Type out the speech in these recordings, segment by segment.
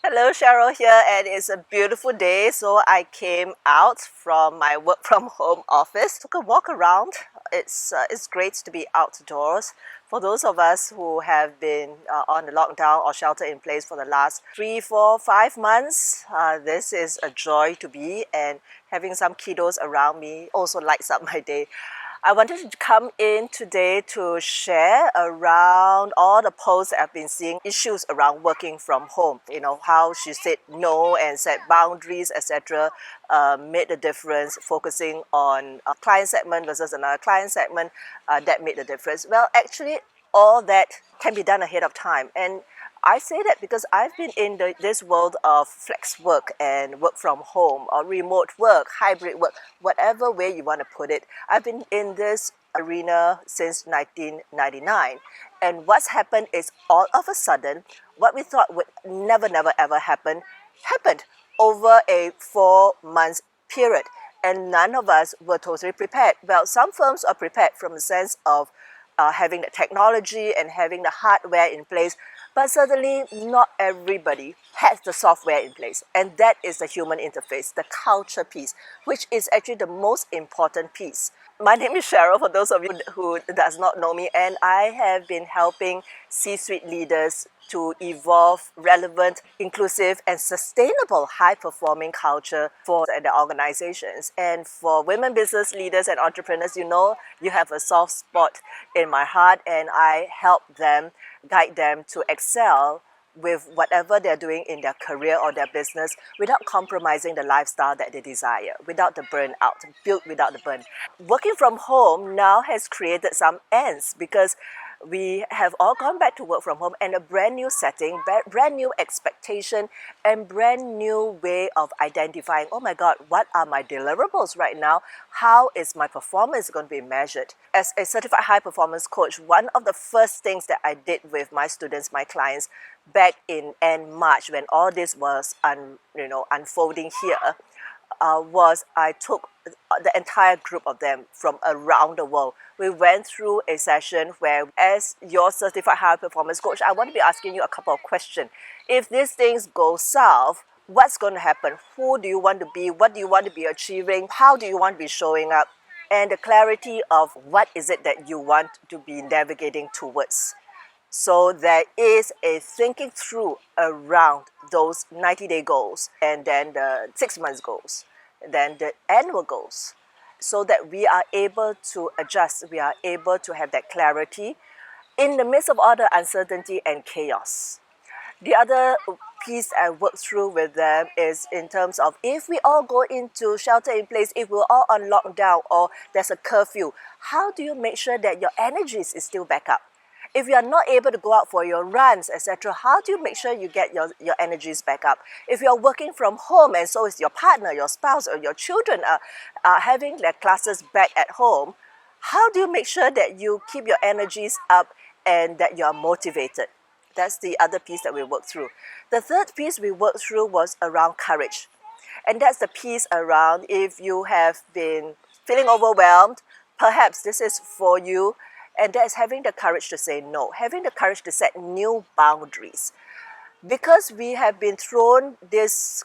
Hello, Cheryl here, and it's a beautiful day. So I came out from my work from home office, took a walk around. It's great to be outdoors. For those of us who have been on the lockdown or shelter in place for the last 3, 4, 5 months, this is a joy to be, and having some kiddos around me also lights up my day. I wanted to come in today to share around all the posts I've been seeing, issues around working from home. You know, how she said no and set boundaries, etc. Made a difference, focusing on a client segment versus another client segment, that made a difference. Well, actually, all that can be done ahead of time. And I say that because I've been in this world of flex work and work from home or remote work, hybrid work, whatever way you want to put it. I've been in this arena since 1999. And what's happened is all of a sudden, what we thought would never, never, ever happen, happened over a 4 month period. And none of us were totally prepared. Well, some firms are prepared from the sense of having the technology and having the hardware in place, but certainly not everybody has the software in place. And that is the human interface, the culture piece, which is actually the most important piece. My name is Cheryl, for those of you who does not know me, and I have been helping C-suite leaders to evolve relevant, inclusive, and sustainable high-performing culture for the organizations. And for women business leaders and entrepreneurs, you know, you have a soft spot in my heart, and I help them, guide them to excel with whatever they're doing in their career or their business without compromising the lifestyle that they desire, without the burnout, built without the burn. Working from home now has created some ends because we have all gone back to work from home, and a brand new setting, brand new expectation, and brand new way of identifying, oh my God, what are my deliverables right now? How is my performance going to be measured? As a certified high performance coach, one of the first things that I did with my students, my clients, back in end March when all this was unfolding here, was I took the entire group of them from around the world. We went through a session where, as your certified high performance coach, I want to be asking you a couple of questions. If these things go south, what's going to happen? Who do you want to be? What do you want to be achieving? How do you want to be showing up? And the clarity of what is it that you want to be navigating towards. So there is a thinking through around those 90-day goals, and then the 6 months goals, then the annual goals, so that we are able to adjust, we are able to have that clarity in the midst of all the uncertainty and chaos. The other piece I work through with them is in terms of, if we all go into shelter in place, if we're all on lockdown or there's a curfew, how do you make sure that your energies is still back up? If you are not able to go out for your runs, etc., how do you make sure you get your energies back up? If you're working from home and so is your partner, your spouse, or your children are having their classes back at home, how do you make sure that you keep your energies up and that you're motivated? That's the other piece that we worked through. The third piece we worked through was around courage. And that's the piece around, if you have been feeling overwhelmed, perhaps this is for you. And that's having the courage to say no, having the courage to set new boundaries. Because we have been thrown this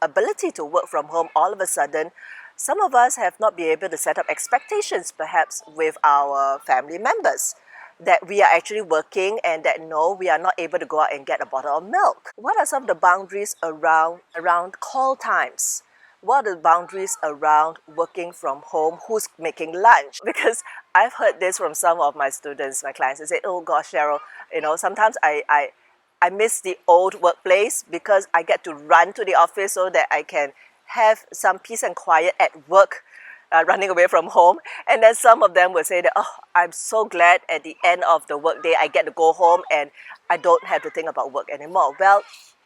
ability to work from home all of a sudden, some of us have not been able to set up expectations perhaps with our family members, that we are actually working and that no, we are not able to go out and get a bottle of milk. What are some of the boundaries around call times? What are the boundaries around working from home? Who's making lunch? Because I've heard this from some of my students, my clients. They say, oh gosh, Cheryl, sometimes I miss the old workplace because I get to run to the office so that I can have some peace and quiet at work, running away from home. And then some of them will say that, oh, I'm so glad at the end of the workday I get to go home and I don't have to think about work anymore. Well,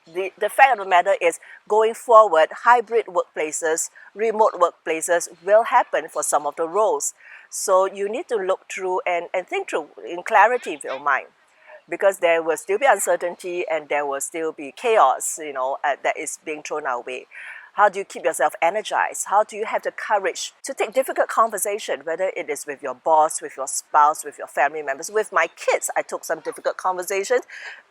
the fact of the matter is, going forward, hybrid workplaces, remote workplaces will happen for some of the roles. So you need to look through and think through in clarity of your mind, because there will still be uncertainty and there will still be chaos, that is being thrown our way. How do you keep yourself energized? How do you have the courage to take difficult conversation, whether it is with your boss, with your spouse, with your family members, with my kids? I took some difficult conversations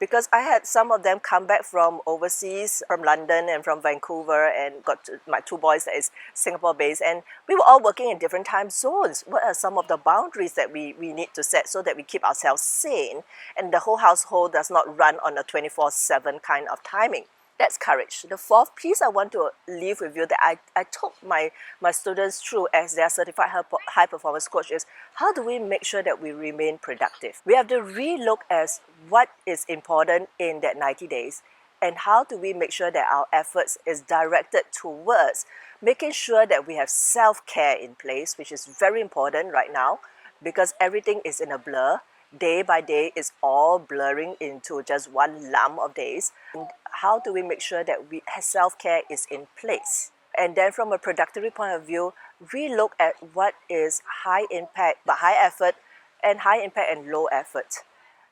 because I had some of them come back from overseas, from London and from Vancouver, and got my two boys that is Singapore based, and we were all working in different time zones. What are some of the boundaries that we need to set so that we keep ourselves sane and the whole household does not run on a 24/7 kind of timing? That's courage. The fourth piece I want to leave with you that I took my students through as their certified high performance coach is how do we make sure that we remain productive? We have to relook as what is important in that 90 days and how do we make sure that our efforts is directed towards making sure that we have self-care in place, which is very important right now because everything is in a blur. Day by day is all blurring into just one lump of days. And how do we make sure that self-care is in place? And then from a productivity point of view, relook at what is high impact but high effort and high impact and low effort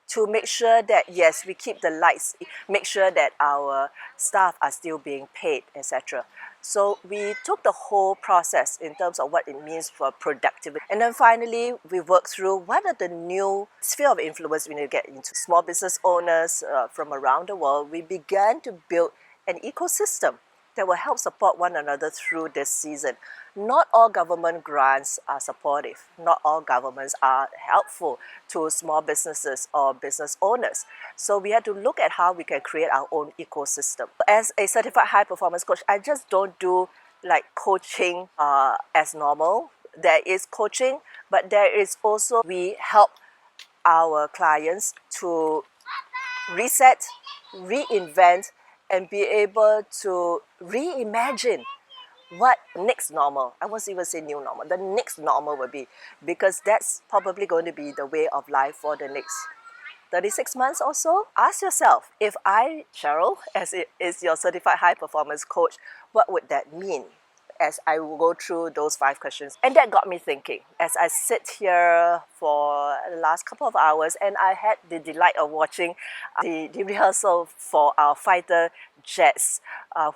to make sure that yes, we keep the lights, make sure that our staff are still being paid, etc. So we took the whole process in terms of what it means for productivity. And then finally, we worked through what are the new sphere of influence we need to get into. Small business owners from around the world, we began to build an ecosystem that will help support one another through this season. Not all government grants are supportive. Not all governments are helpful to small businesses or business owners. So we had to look at how we can create our own ecosystem. As a certified high performance coach, I just don't do like coaching as normal. There is coaching, but there is also we help our clients to reset, reinvent, and be able to reimagine what next normal, I won't even say new normal, the next normal will be, because that's probably going to be the way of life for the next 36 months or so. Ask yourself, if I, Cheryl, as it is your certified high performance coach, what would that mean? As I will go through those 5 questions. And that got me thinking as I sit here for the last couple of hours and I had the delight of watching the rehearsal for our fighter jets,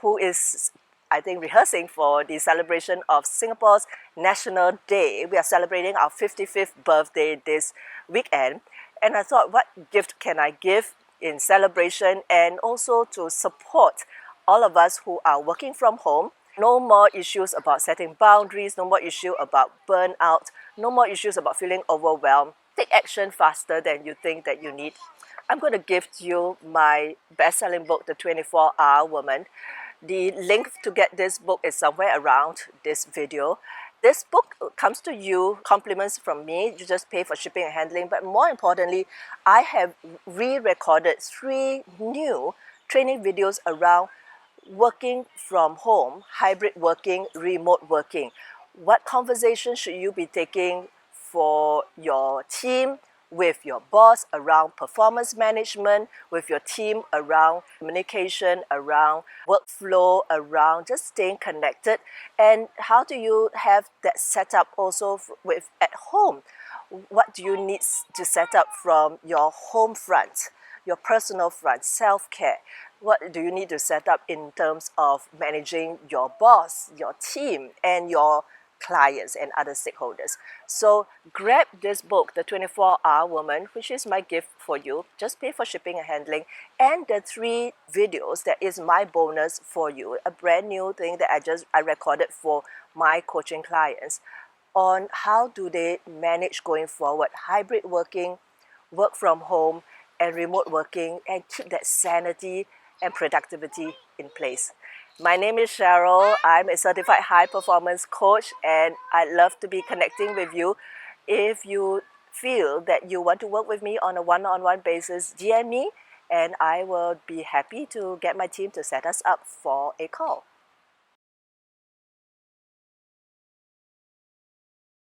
who is, I think, rehearsing for the celebration of Singapore's National Day. We are celebrating our 55th birthday this weekend. And I thought, what gift can I give in celebration and also to support all of us who are working from home? No more issues about setting boundaries, no more issue about burnout, no more issues about feeling overwhelmed. Take action faster than you think that you need. I'm going to gift you my best-selling book, The 24-Hour Woman. The link to get this book is somewhere around this video. This book comes to you, compliments from me. You just pay for shipping and handling. But more importantly, I have re-recorded 3 new training videos around working from home, hybrid working, remote working. What conversation should you be taking for your team, with your boss around performance management, with your team around communication, around workflow, around just staying connected? And how do you have that set up also with at home? What do you need to set up from your home front, your personal front, self-care? What do you need to set up in terms of managing your boss, your team, and your clients and other stakeholders? So grab this book, The 24-Hour Woman, which is my gift for you. Just pay for shipping and handling, and the 3 videos that is my bonus for you, a brand new thing that I recorded for my coaching clients on how do they manage going forward, hybrid working, work from home, and remote working, and keep that sanity and productivity in place. My name is Cheryl. I'm a certified high performance coach, and I'd love to be connecting with you. If you feel that you want to work with me on a one-on-one basis, DM me and I will be happy to get my team to set us up for a call.